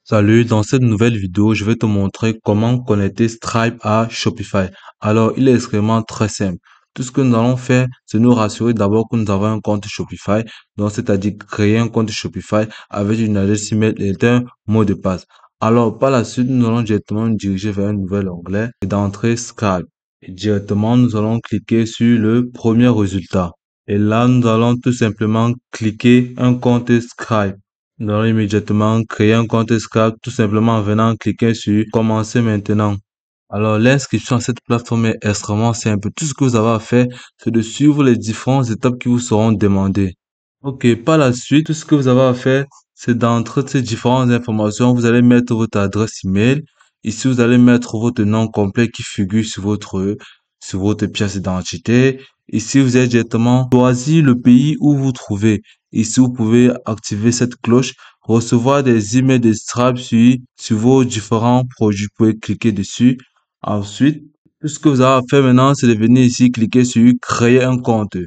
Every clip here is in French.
Salut, dans cette nouvelle vidéo, je vais te montrer comment connecter Stripe à Shopify. Alors, il est extrêmement très simple. Tout ce que nous allons faire, c'est nous rassurer d'abord que nous avons un compte Shopify. Donc, c'est-à-dire créer un compte Shopify avec une adresse email et un mot de passe. Alors, par la suite, nous allons directement nous diriger vers un nouvel onglet et d'entrer Stripe. Et directement, nous allons cliquer sur le premier résultat. Et là, nous allons tout simplement cliquer un compte Stripe. Nous allons immédiatement créer un compte Stripe tout simplement en venant cliquer sur commencer maintenant. Alors, l'inscription à cette plateforme est extrêmement simple. Tout ce que vous avez à faire, c'est de suivre les différentes étapes qui vous seront demandées. Ok, par la suite, tout ce que vous avez à faire, c'est d'entrer ces différentes informations. Vous allez mettre votre adresse email. Ici, vous allez mettre votre nom complet qui figure sur votre pièce d'identité. Ici, vous allez directement choisir le pays où vous trouvez. Ici, vous pouvez activer cette cloche, recevoir des emails de Stripe sur vos différents produits. Vous pouvez cliquer dessus. Ensuite, tout ce que vous avez à faire maintenant, c'est de venir ici, cliquer sur créer un compte.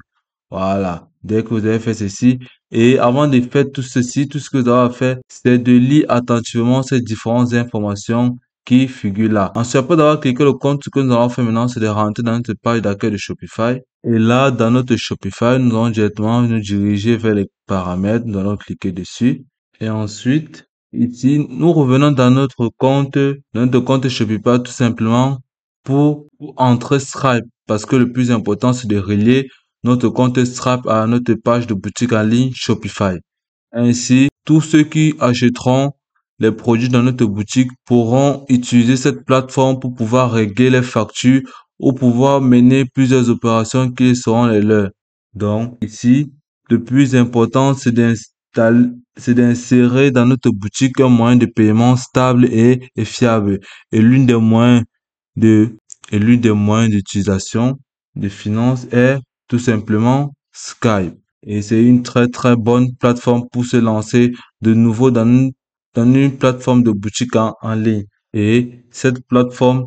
Voilà. Dès que vous avez fait ceci, et avant de faire tout ceci, tout ce que vous avez à faire, c'est de lire attentivement ces différentes informations qui figurent là. Ensuite, après d'avoir cliqué le compte, ce que nous allons faire maintenant, c'est de rentrer dans notre page d'accueil de Shopify. Et là, dans notre Shopify, nous allons directement nous diriger vers les paramètres. Nous allons cliquer dessus. Et ensuite, ici, nous revenons dans notre compte Shopify tout simplement pour entrer Stripe. Parce que le plus important, c'est de relier notre compte Stripe à notre page de boutique en ligne Shopify. Ainsi, tous ceux qui achèteront les produits dans notre boutique pourront utiliser cette plateforme pour pouvoir régler les factures ou pouvoir mener plusieurs opérations qui seront les leurs. Donc, ici, le plus important, c'est d'insérer dans notre boutique un moyen de paiement stable et fiable. Et de, l'une des moyens d'utilisation de finances est tout simplement Skype. Et c'est une très très bonne plateforme pour se lancer de nouveau dans une plateforme de boutique en ligne. Et cette plateforme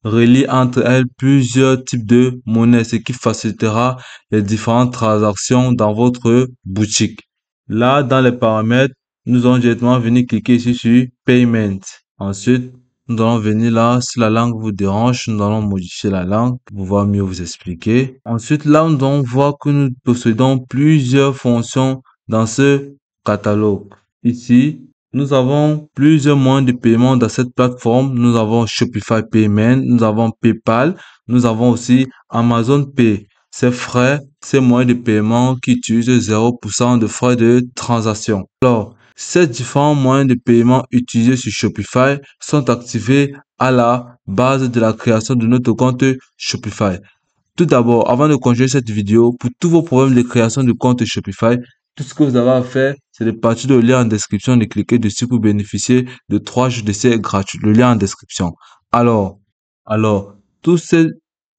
relie entre elles plusieurs types de monnaies, ce qui facilitera les différentes transactions dans votre boutique. Là, dans les paramètres, nous allons directement venir cliquer ici sur Payment. Ensuite, nous allons venir là, si la langue vous dérange, nous allons modifier la langue pour pouvoir mieux vous expliquer. Ensuite, là, nous allons voir que nous possédons plusieurs fonctions dans ce catalogue. Ici, nous avons plusieurs moyens de paiement dans cette plateforme. Nous avons Shopify Payment, nous avons PayPal, nous avons aussi Amazon Pay. Ces moyens de paiement qui utilisent 0% de frais de transaction. Alors, ces différents moyens de paiement utilisés sur Shopify sont activés à la base de la création de notre compte Shopify. Tout d'abord, avant de continuer cette vidéo, pour tous vos problèmes de création de compte Shopify, tout ce que vous avez à faire, c'est de partir du lien en description, de cliquer dessus pour bénéficier de 3 jours d'essai gratuits. Le lien en description. Alors, tous ces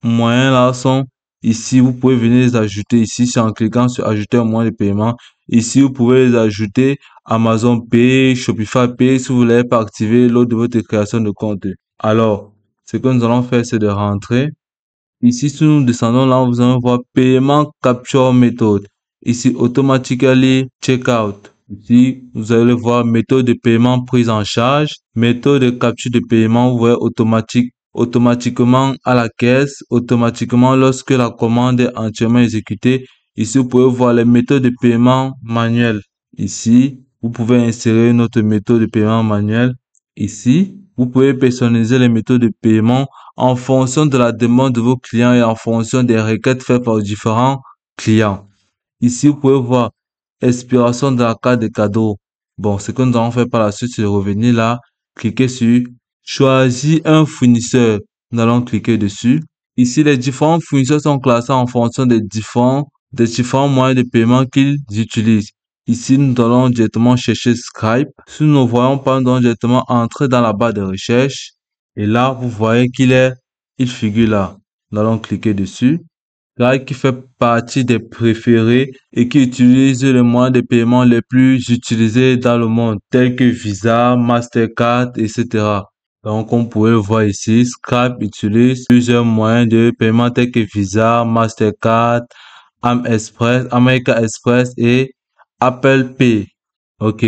moyens-là sont ici. Vous pouvez venir les ajouter ici, c'est en cliquant sur ajouter un moyen de paiement. Ici, vous pouvez les ajouter Amazon Pay, Shopify Pay, si vous ne l'avez pas activé lors de votre création de compte. Alors, ce que nous allons faire, c'est de rentrer. Ici, si nous descendons là, vous allez voir paiement capture méthode. Ici, automatically checkout. Ici, vous allez voir méthode de paiement prise en charge, méthode de capture de paiement, vous voyez automatiquement à la caisse, automatiquement lorsque la commande est entièrement exécutée. Ici, vous pouvez voir les méthodes de paiement manuel. Ici, vous pouvez insérer notre méthode de paiement manuel. Ici, vous pouvez personnaliser les méthodes de paiement en fonction de la demande de vos clients et en fonction des requêtes faites par différents clients. Ici, vous pouvez voir expiration de la carte de cadeau. Bon, ce que nous allons faire par la suite, c'est de revenir là, cliquer sur choisir un fournisseur. Nous allons cliquer dessus. Ici, les différents fournisseurs sont classés en fonction des différents moyens de paiement qu'ils utilisent. Ici, nous allons directement chercher Skype. Si nous ne voyons pas, nous allons directement entrer dans la barre de recherche. Et là, vous voyez il figure là. Nous allons cliquer dessus. Là, qui fait partie des préférés et qui utilise les moyens de paiement les plus utilisés dans le monde, tels que Visa, Mastercard, etc. Donc, comme vous pouvez le voir ici, Stripe utilise plusieurs moyens de paiement tels que Visa, Mastercard, American Express et Apple Pay. Ok.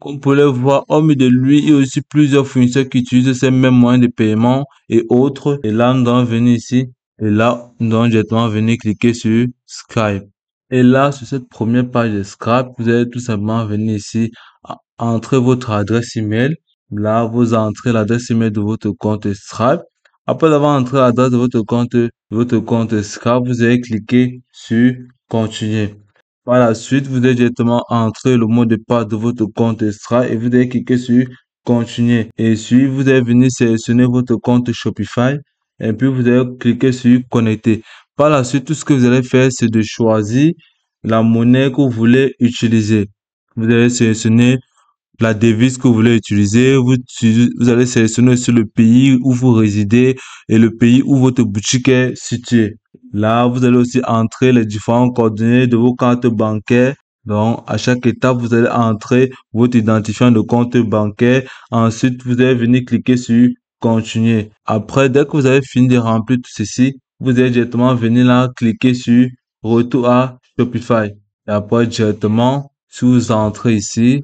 Comme vous pouvez le voir, au milieu de lui, il y a aussi plusieurs fournisseurs qui utilisent ces mêmes moyens de paiement et autres. Et là, nous allons venir ici. Et là, nous allons directement venir cliquer sur Skype. Et là, sur cette première page de Skype, vous allez tout simplement venir ici, entrer votre adresse email. Là, vous entrez l'adresse email de votre compte Stripe. Après avoir entré l'adresse de votre compte Stripe, vous allez cliquer sur continuer. Par la suite, vous allez directement entrer le mot de passe de votre compte Stripe et vous allez cliquer sur continuer. Et puis, vous allez venir sélectionner votre compte Shopify et puis vous allez cliquer sur connecter. Par la suite, tout ce que vous allez faire, c'est de choisir la monnaie que vous voulez utiliser. Vous allez sélectionner la devise que vous voulez utiliser. Vous allez sélectionner aussi le pays où vous résidez et le pays où votre boutique est située. Là, vous allez aussi entrer les différentes coordonnées de vos cartes bancaires. Donc, à chaque étape, vous allez entrer votre identifiant de compte bancaire. Ensuite, vous allez venir cliquer sur continuer. Après, dès que vous avez fini de remplir tout ceci, vous allez directement venir là, cliquer sur retour à Shopify. Et après, directement, si vous entrez ici,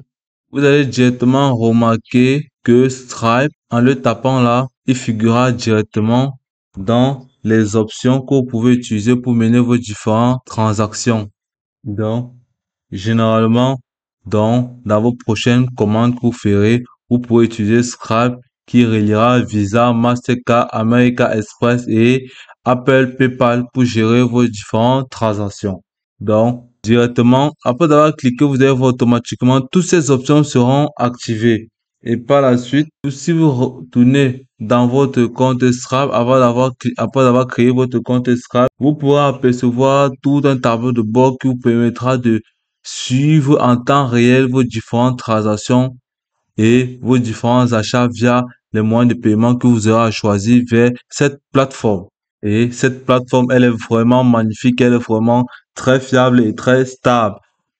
vous allez directement remarquer que Stripe, en le tapant là, il figurera directement dans les options que vous pouvez utiliser pour mener vos différentes transactions. Donc, généralement, dans vos prochaines commandes que vous ferez, vous pouvez utiliser Stripe qui reliera Visa, Mastercard, American Express et Apple PayPal pour gérer vos différentes transactions. Donc, directement, après avoir cliqué, vous allez voir automatiquement toutes ces options seront activées. Et par la suite, si vous retournez dans votre compte Stripe après avoir créé votre compte Stripe, vous pourrez apercevoir tout un tableau de bord qui vous permettra de suivre en temps réel vos différentes transactions et vos différents achats via les moyens de paiement que vous aurez à choisir vers cette plateforme. Et cette plateforme, elle est vraiment magnifique, elle est vraiment très fiable et très stable.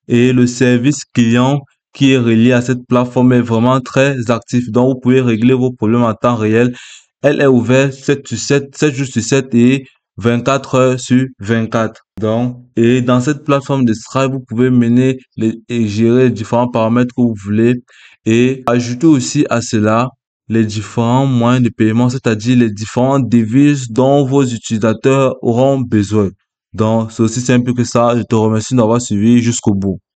Et le service client qui est relié à cette plateforme est vraiment très actif. Donc, vous pouvez régler vos problèmes en temps réel. Elle est ouverte 7 sur 7, 7 jours sur 7 et 24 heures sur 24. Donc, et dans cette plateforme de Stripe, vous pouvez mener et gérer les différents paramètres que vous voulez et ajouter aussi à cela les différents moyens de paiement, c'est-à-dire les différentes devises dont vos utilisateurs auront besoin. Donc, c'est aussi simple que ça. Je te remercie d'avoir suivi jusqu'au bout.